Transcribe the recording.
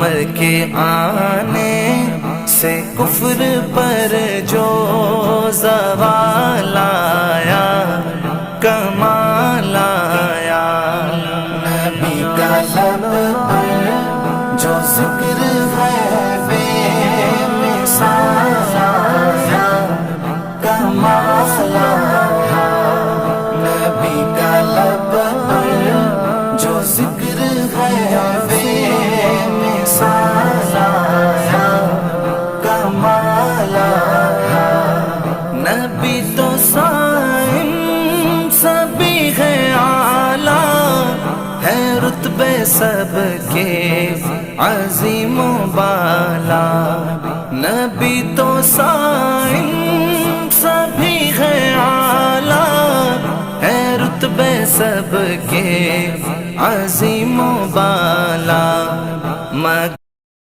مر کے آنے سے کفر پر جو زوال آیا کمال آیا، نبی کا لب پر جو ذکر ہے بے مثال آیا کمال آیا، نبی کا لب پر جو ذکر ہے بے مثال آیا کمال آیا، نبی تو صائم سبھی ہے اعلیٰ، ہے رتبے سب کے عظیم و بالا، نبی تو صائم سبھی ہے اعلیٰ، ہے رتبے سب کے عظیم و بالا،